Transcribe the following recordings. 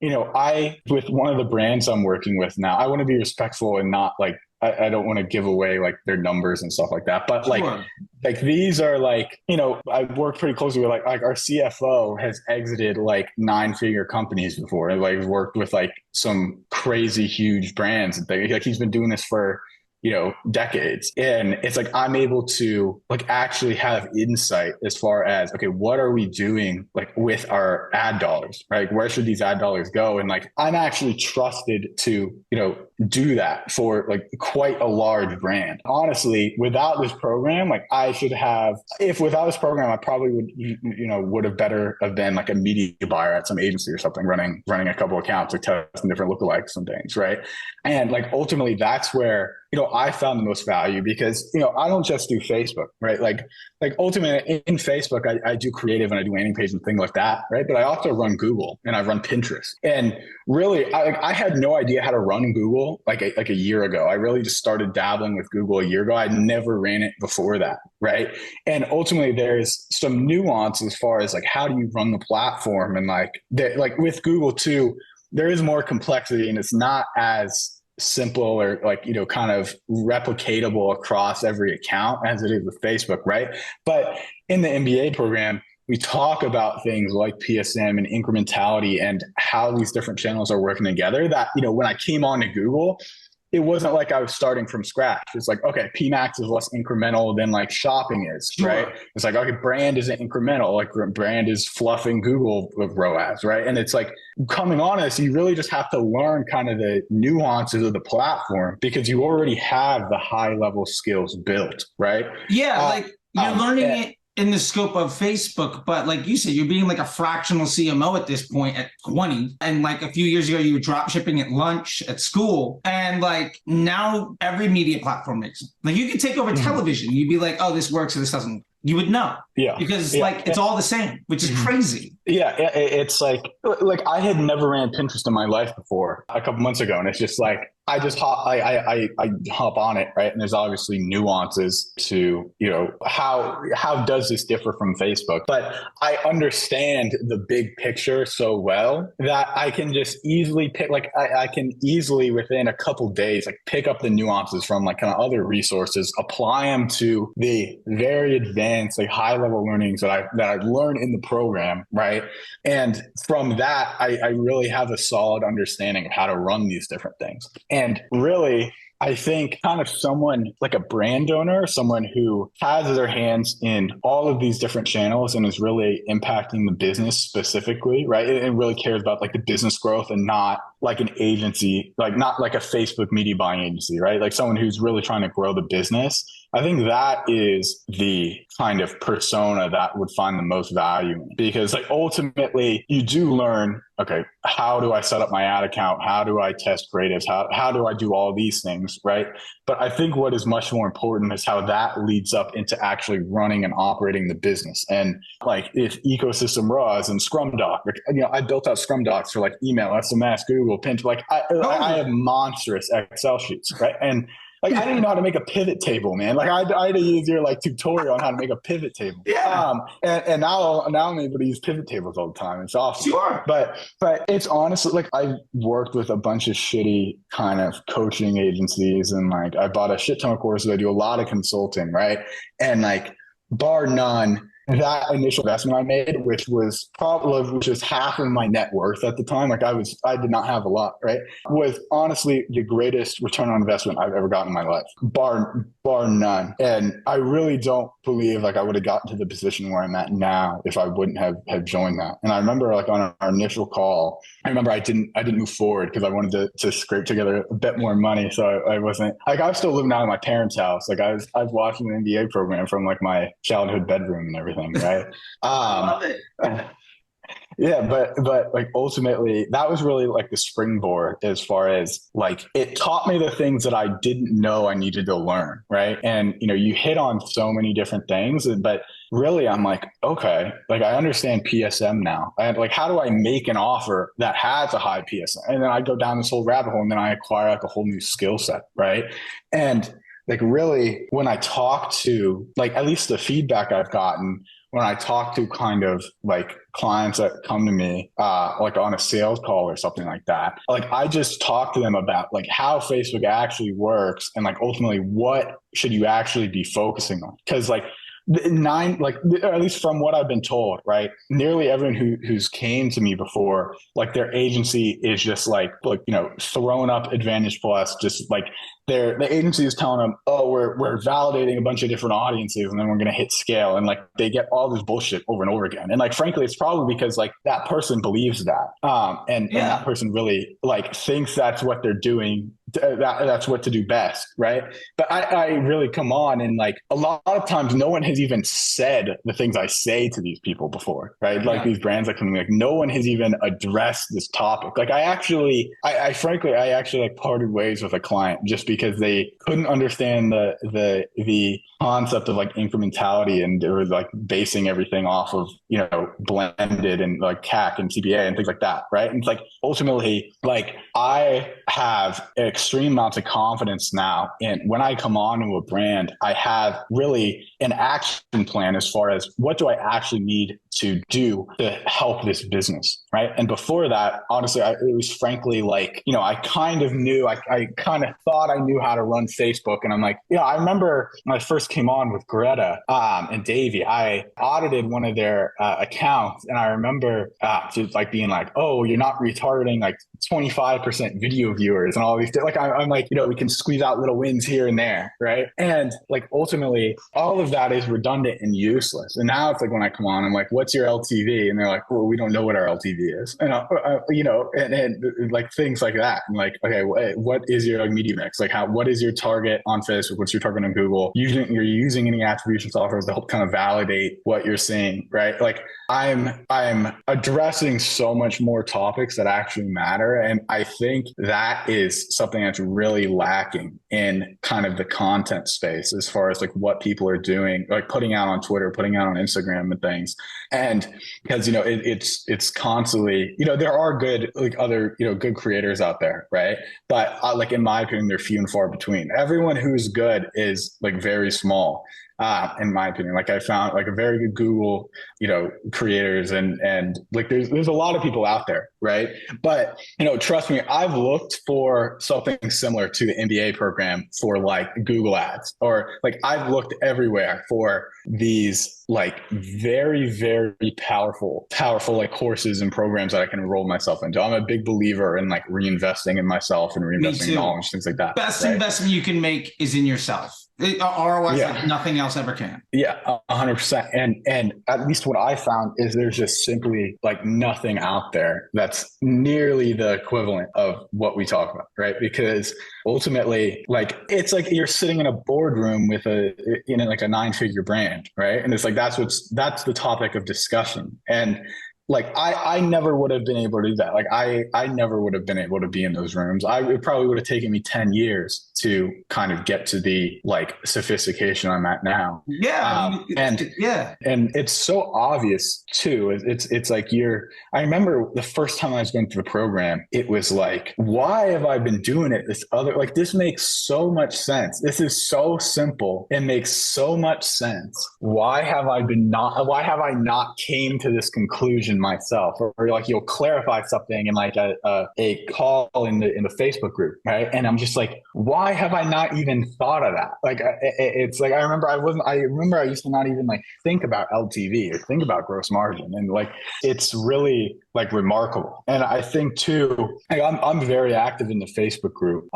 with one of the brands I'm working with now, I want to be respectful and not like, I don't want to give away like their numbers and stuff like that. But Sure. like these are like, I work pretty closely with like our CFO has exited like 9-figure companies before and like worked with like some crazy huge brands and things. Like he's been doing this for decades. And it's like I'm able to like actually have insight as far as, okay, what are we doing like with our ad dollars, right? Where should these ad dollars go? And like I'm actually trusted to, do that for like quite a large brand. Honestly, without this program, like I should have, if without this program, I probably would have better have been like a media buyer at some agency or something, running a couple accounts, like testing different lookalikes and things, right? And like ultimately that's where I found the most value because, I don't just do Facebook, right? Like ultimately in Facebook, I do creative and I do landing page and things like that, right? But I also run Google and I run Pinterest. And really, I had no idea how to run Google like a year ago. I really just started dabbling with Google a year ago. I never ran it before that, right? And ultimately, there's some nuance as far as like how do you run the platform and like with Google too, there is more complexity and it's not as simple or like kind of replicatable across every account as it is with Facebook, right? But in the MBA program we talk about things like PSM and incrementality and how these different channels are working together that when I came on to Google, it wasn't like I was starting from scratch. It's like, okay, PMAX is less incremental than like shopping is, Sure. right? It's like, okay, brand isn't incremental. Like brand is fluffing Google with ROAS, right? And it's like coming on this, you really just have to learn kind of the nuances of the platform because you already have the high level skills built, right? Yeah, like you're learning and, it in the scope of Facebook, but like you said, you're being like a fractional CMO at this point at 20. And like a few years ago, you were drop shipping at lunch at school. And like now every media platform makes it. Like you could take over television. You'd be like, oh, this works or this doesn't. You would know. Yeah. Because like it's all the same, which is crazy. Yeah, it's like I had never ran Pinterest in my life before a couple months ago, and it's just like I just I hop on it, right? And there's obviously nuances to how does this differ from Facebook, but I understand the big picture so well that I can just easily pick I can easily within a couple days like pick up the nuances from like kind of other resources, apply them to the very advanced like high level learnings that I learned in the program, right? And from that, I really have a solid understanding of how to run these different things. And really, I think kind of someone like a brand owner, someone who has their hands in all of these different channels and is really impacting the business specifically, right? And really cares about like the business growth and not like an agency, like not like a Facebook media buying agency, right? Like someone who's really trying to grow the business. I think that is the kind of persona that would find the most value in because like ultimately you do learn, okay, how do I set up my ad account? How do I test creatives? How do I do all these things, right? But I think what is much more important is how that leads up into actually running and operating the business. And like if ecosystem RAWs and Scrum Doc, like, I built out Scrum Docs for like email, SMS, Google, Pinterest, like I have monstrous Excel sheets, right? And like I didn't even know how to make a pivot table, man. Like I had to use your like tutorial on how to make a pivot table. Yeah. And now I'm able to use pivot tables all the time. It's awesome. Sure. But it's honestly like I've worked with a bunch of shitty kind of coaching agencies and like I bought a shit ton of courses. I do a lot of consulting, right? And like bar none, that initial investment I made, which was half of my net worth at the time, like I did not have a lot, right? Was honestly the greatest return on investment I've ever gotten in my life, bar none. And I really don't believe like I would have gotten to the position where I'm at now if I wouldn't have joined that. And I remember like on our initial call, I remember I didn't move forward because I wanted to scrape together a bit more money. So I wasn't like I was still living out of my parents' house. Like I was watching the MBA program from like my childhood bedroom and everything, right? I love it. Yeah, but like ultimately that was really like the springboard as far as like it taught me the things that I didn't know I needed to learn, right? And you hit on so many different things, but really I'm like, okay, like I understand PSM now. And like how do I make an offer that has a high PSM? And then I go down this whole rabbit hole and then I acquire like a whole new skill set, right? And like really when I talk to like at least the feedback I've gotten when I talk to kind of like clients that come to me, like on a sales call or something like that, like I just talk to them about like how Facebook actually works and like ultimately what should you actually be focusing on? Because like or at least from what I've been told, right? Nearly everyone who's came to me before, like their agency is just like throwing up Advantage Plus, just like the agency is telling them, oh, we're validating a bunch of different audiences and then we're gonna hit scale. And like they get all this bullshit over and over again. And like frankly, it's probably because like that person believes that. And that person really like thinks that's what they're doing. That's what to do best, right? But I really come on and like a lot of times no one has even said the things I say to these people before, right? Like these brands that come like no one has even addressed this topic. Like I frankly like parted ways with a client just because they couldn't understand the concept of like incrementality, and they were like basing everything off of blended and like CAC and CPA and things like that, right? And it's like ultimately like I have extreme amounts of confidence now, and when I come on to a brand, I have really an action plan as far as what do I actually need to do to help this business, right? And before that, honestly, it was frankly like, I kind of knew, I kind of thought I knew how to run Facebook. And I'm like, I remember when I first came on with Greta and Davey, I audited one of their accounts. And I remember just like being like, oh, you're not retargeting like 25% video viewers and all these, like, I'm like, we can squeeze out little wins here and there, right? And like, ultimately, all of that is redundant and useless. And now it's like, when I come on, I'm like, what's your LTV? And they're like, well, we don't know what our LTV is. And, and like things like that. And like, okay, what is your media mix? Like what is your target on Facebook? What's your target on Google? You're using any attribution software to help kind of validate what you're seeing, right? Like I'm addressing so much more topics that actually matter. And I think that is something that's really lacking in kind of the content space as far as like what people are doing, like putting out on Twitter, putting out on Instagram and things. And because, it's constantly, there are good, like other, good creators out there, right? But like, in my opinion, they're few and far between. Everyone who's good is like very small. In my opinion, like I found like a very good Google, creators and like there's a lot of people out there, right? But trust me, I've looked for something similar to the MBA program for like Google ads, or like I've looked everywhere for these like very, very powerful like courses and programs that I can enroll myself into. I'm a big believer in like reinvesting in myself and reinvesting in knowledge, things like that. Best investment you can make is in yourself. ROI like nothing else ever can. Yeah, 100%. And at least what I found is there's just simply like nothing out there that's nearly the equivalent of what we talk about, right? Because ultimately, like it's like you're sitting in a boardroom with like a 9-figure brand, right? And it's like that's the topic of discussion. And like I never would have been able to do that. Like I never would have been able to be in those rooms. It probably would have taken me 10 years to kind of get to the like sophistication I'm at now. Yeah. And it's so obvious too. It's like I remember the first time I was going through the program, it was like, why have I been doing it? This makes so much sense. This is so simple. It makes so much sense. Why have I not came to this conclusion myself? Or like you'll clarify something in like a call in the Facebook group, right? And I'm just like, why have I not even thought of that? Like it's like I remember I used to not even like think about LTV or think about gross margin, and like it's really like remarkable. And I think too, like, I'm very active in the Facebook group,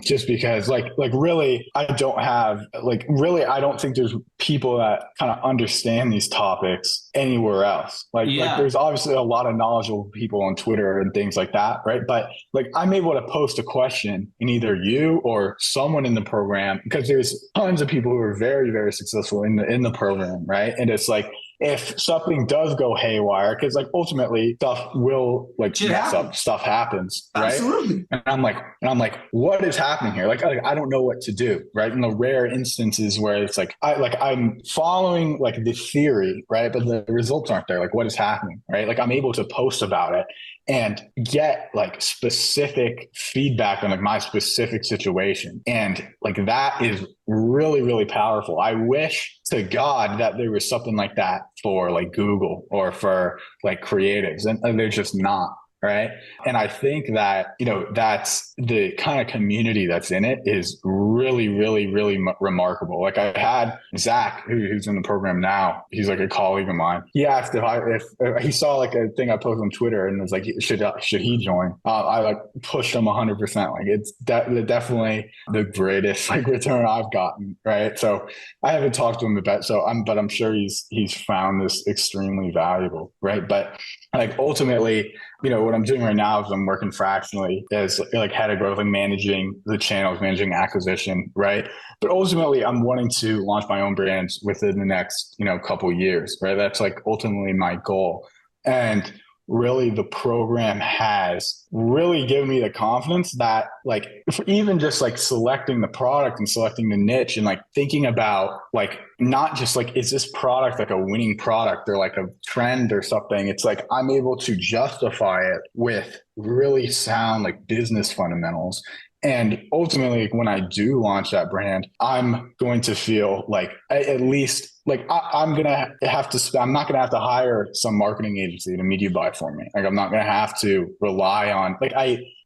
just because like really I don't think there's people that kind of understand these topics anywhere else. Like there's obviously a lot of knowledgeable people on Twitter and things like that, right? But like I'm able to post a question in either you or someone in the program, because there's tons of people who are very, very successful in the program, right? And it's like, if something does go haywire, because like ultimately stuff will like mess up, stuff happens, right? Absolutely. And I'm like, what is happening here? Like I don't know what to do, right? In the rare instances where it's like I'm following like the theory, right? But the results aren't there. Like what is happening, right? Like I'm able to post about it. and get like specific feedback on like my specific situation. And like that is really, really powerful. I wish to God that there was something like that for like Google or for like creatives, and they're just not. Right. And I think that, that's the kind of community that's in it is really, really, really remarkable. Like I had Zach, who's in the program now. He's like a colleague of mine. He asked if he saw like a thing I posted on Twitter and was like, should he join? I like pushed him 100%. Like it's definitely the greatest like return I've gotten. Right. So I haven't talked to him about, but I'm sure he's found this extremely valuable. Right. But like ultimately, what I'm doing right now is I'm working fractionally as like head of growth and managing the channels, managing acquisition, right? But ultimately, I'm wanting to launch my own brands within the next, couple of years, right? That's like ultimately my goal. And really the program has really given me the confidence that like even just like selecting the product and selecting the niche and like thinking about like not just like is this product like a winning product or like a trend or something, it's like I'm able to justify it with really sound like business fundamentals. And ultimately, when I do launch that brand, I'm going to feel like at least like I'm going to have to, I'm not going to have to hire some marketing agency to media buy for me. Like I'm not going to have to rely on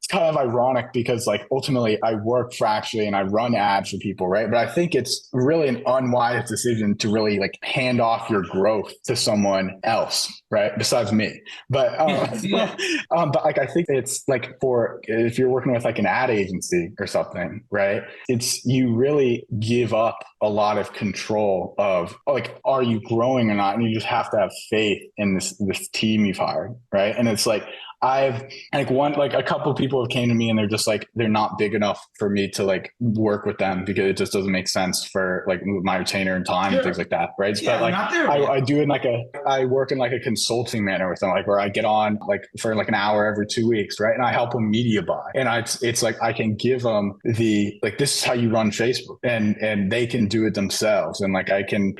it's kind of ironic because like ultimately I work fractionally and I run ads for people, right? But I think it's really an unwise decision to really like hand off your growth to someone else, right? Besides me. But but like I think it's like for if you're working with like an ad agency or something, right? It's you really give up a lot of control of like are you growing or not, and you just have to have faith in this team you've hired, right? And it's like I've like a couple of people have came to me and they're just like they're not big enough for me to like work with them because it just doesn't make sense for like my retainer and time and things like that, right? Yeah, but like I do in like I work in like a consulting manner with them, like where I get on like for like an hour every 2 weeks, right? And I help them media buy, and it's like I can give them the like this is how you run Facebook, and they can do it themselves, and like I can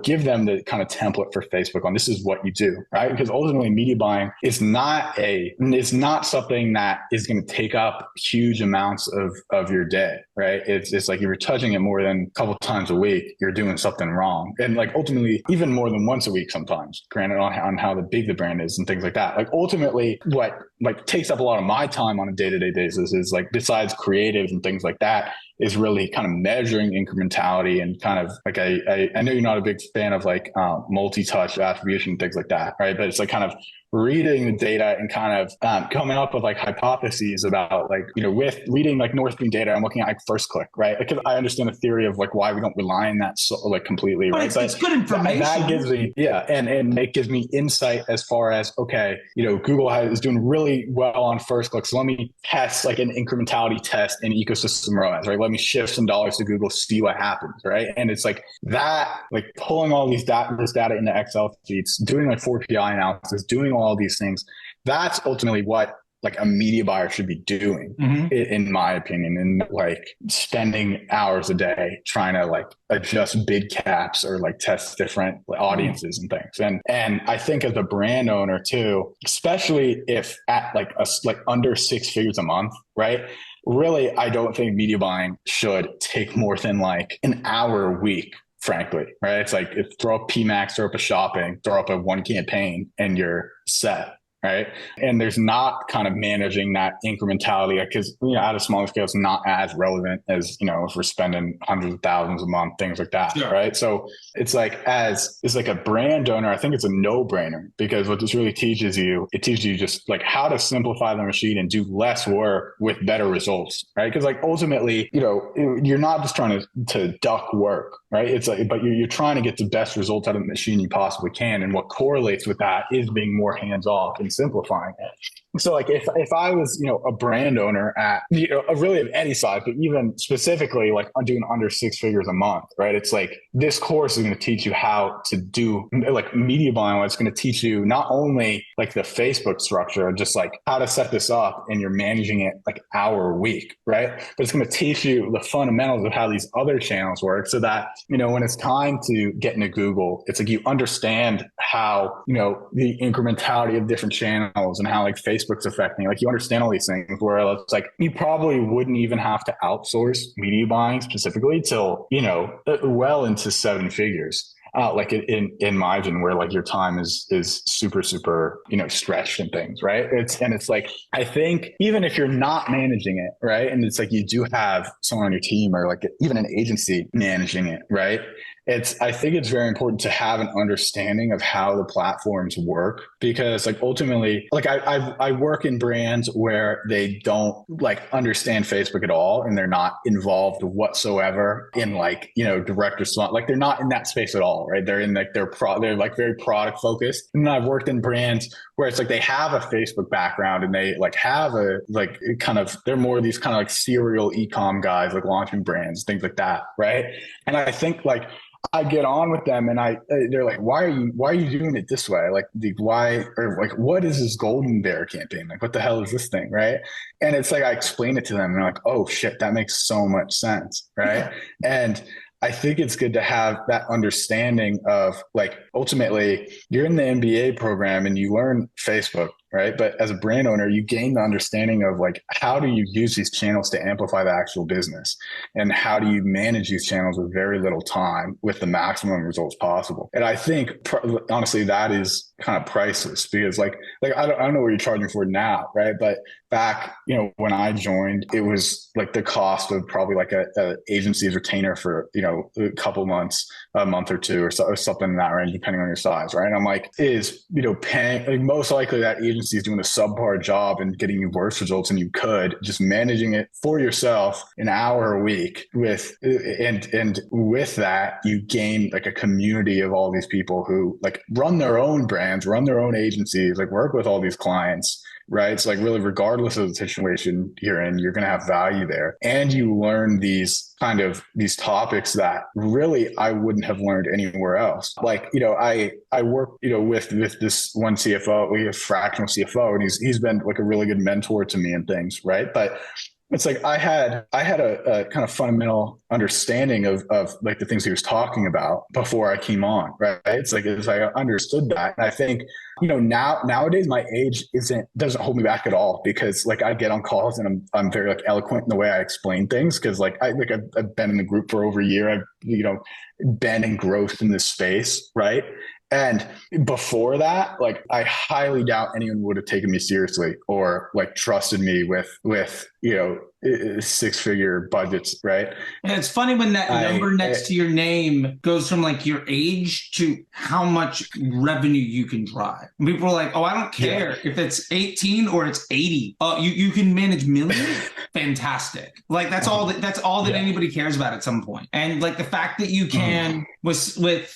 give them the kind of template for Facebook on this is what you do, right? Because ultimately media buying is not something that is going to take up huge amounts of your day, right? It's like if you're touching it more than a couple times a week, you're doing something wrong. And like ultimately, even more than once a week sometimes, granted on how big the brand is and things like that. Like ultimately, what like takes up a lot of my time on a day-to-day basis is like besides creative and things like that, is really kind of measuring incrementality and kind of like I know you're not a big fan of like multi-touch attribution and things like that, right? But it's like kind of reading the data and kind of coming up with like hypotheses about like, with reading like Northbeam data, I'm looking at like first click, right? Because I understand the theory of like why we don't rely on that like completely, right? But it's good information. That gives me, and it gives me insight as far as, okay, Google is doing really well on first click. So let me test like an incrementality test in ecosystem ROAS, right? Let me shift some dollars to Google, see what happens, right? And it's like that, like pulling all this data into Excel sheets, doing like 4PI analysis, doing all these things. That's ultimately what like a media buyer should be doing, in my opinion, and like spending hours a day trying to like adjust bid caps or like test different audiences and things. And I think as a brand owner too, especially if at like under 6 figures a month, right? Really, I don't think media buying should take more than like an hour a week, frankly, right? It's like throw up PMAX, throw up a shopping, throw up a one campaign and you're set. Right. And there's not kind of managing that incrementality because, at a smaller scale, it's not as relevant as, if we're spending hundreds of thousands a month, things like that. Yeah. Right. So it's like it's like a brand owner, I think it's a no brainer because what this really teaches you, it teaches you just like how to simplify the machine and do less work with better results. Right. Because like ultimately, you're not just trying to duck work. Right. It's like, but you're trying to get the best results out of the machine you possibly can. And what correlates with that is being more hands off and simplifying it. So like if I was, a brand owner at, really of any size, but even specifically like I'm doing under 6 figures a month, right? It's like this course is going to teach you how to do like media buying. It's going to teach you not only like the Facebook structure, just like how to set this up and you're managing it like hour a week, right? But it's going to teach you the fundamentals of how these other channels work so that, when it's time to get into Google, it's like you understand how, the incrementality of different channels and how like Facebook's affecting, like you understand all these things where it's like you probably wouldn't even have to outsource media buying specifically till, well into 7 figures. Like in margin where like your time is super, super, stretched and things, right? It's like, I think even if you're not managing it, right? And it's like, you do have someone on your team or like even an agency managing it, right? I think it's very important to have an understanding of how the platforms work because like ultimately, like I work in brands where they don't like understand Facebook at all and they're not involved whatsoever in like, direct response. Like they're not in that space at all, right? They're in like they're like very product focused. And I've worked in brands where it's like they have a Facebook background and they like have a like kind of they're more of these kind of like serial e-com guys like launching brands, things like that, right? And I think like I get on with them and they're like, why are you doing it this way? Like why, or like, what is this golden bear campaign? Like, what the hell is this thing? Right. And it's like, I explain it to them and they're like, oh shit, that makes so much sense. Right. And I think it's good to have that understanding of like, ultimately you're in the MBA program and you learn Facebook, right? But as a brand owner, you gain the understanding of like, how do you use these channels to amplify the actual business? And how do you manage these channels with very little time with the maximum results possible? And I think honestly, that is kind of priceless because like I don't know what you're charging for now, right? But back, when I joined, it was like the cost of probably like a agency's retainer for, a couple months, a month or two or something in that range, depending on your size, right? And I'm like, paying, like most likely that agency is doing a subpar job and getting you worse results than you could just managing it for yourself an hour a week and with that, you gain like a community of all these people who like run their own brands, run their own agencies, like work with all these clients. Right. It's like really, regardless of the situation you're in, you're going to have value there. And you learn these topics that really I wouldn't have learned anywhere else. Like, I work, with this one CFO, we have fractional CFO, and he's been like a really good mentor to me and things. Right. But it's like I had a kind of fundamental understanding of like the things he was talking about before I came on, right? It's like as I understood that, and I think nowadays my age doesn't hold me back at all because like I get on calls and I'm very like eloquent in the way I explain things because like I've been in the group for over a year. I've been engrossed in this space, right? And before that, like I highly doubt anyone would have taken me seriously or like trusted me with 6-figure budgets, right? And it's funny when that number next to your name goes from like your age to how much revenue you can drive. And people are like, oh, I don't care if it's 18 or it's 80. You can manage millions. Fantastic. Like that's all that anybody cares about at some point. And like the fact that you can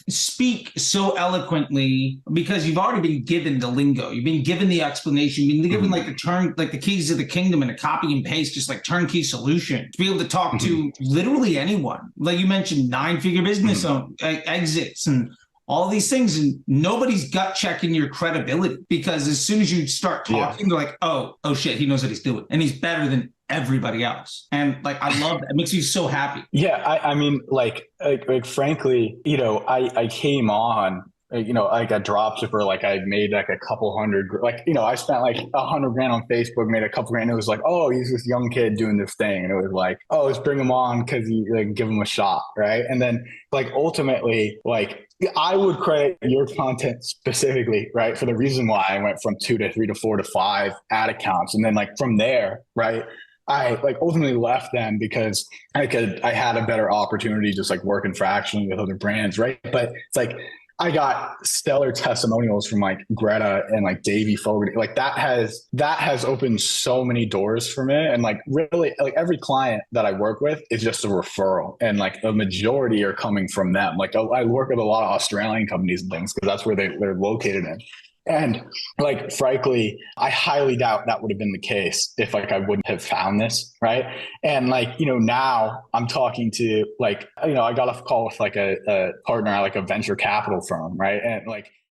speak so eloquently because you've already been given the lingo, you've been given the explanation, you've been given like the keys to the kingdom and a copy and paste, just like turnkey solution to be able to talk to literally anyone. Like you mentioned, 9-figure business exits and all these things, and nobody's gut checking your credibility because as soon as you start talking, they're like, oh shit, he knows what he's doing and he's better than everybody else. And like, I love that. It makes me so happy. Yeah. I mean, like frankly, I came on, like a drop shipper, like I made like a couple hundred, like, I spent like $100,000 on Facebook, made a couple grand. It was like, oh, he's this young kid doing this thing. And it was like, oh, let's bring him on because you like give him a shot. Right. And then like, ultimately, like I would credit your content specifically, right, for the reason why I went from 2 to 3 to 4 to 5 ad accounts. And then like from there, right, I like ultimately left them because I had a better opportunity just like working fractionally with other brands. Right. But it's like, I got stellar testimonials from like Greta and like Davey Fogarty. Like that has opened so many doors for me. And like really like every client that I work with is just a referral. And like a majority are coming from them. Like I work with a lot of Australian companies and things because that's where they're located in. And like, frankly, I highly doubt that would have been the case if like I wouldn't have found this. Right. And like, now I'm talking to like, I got off a call with like a partner at like a venture capital firm. Right. And like,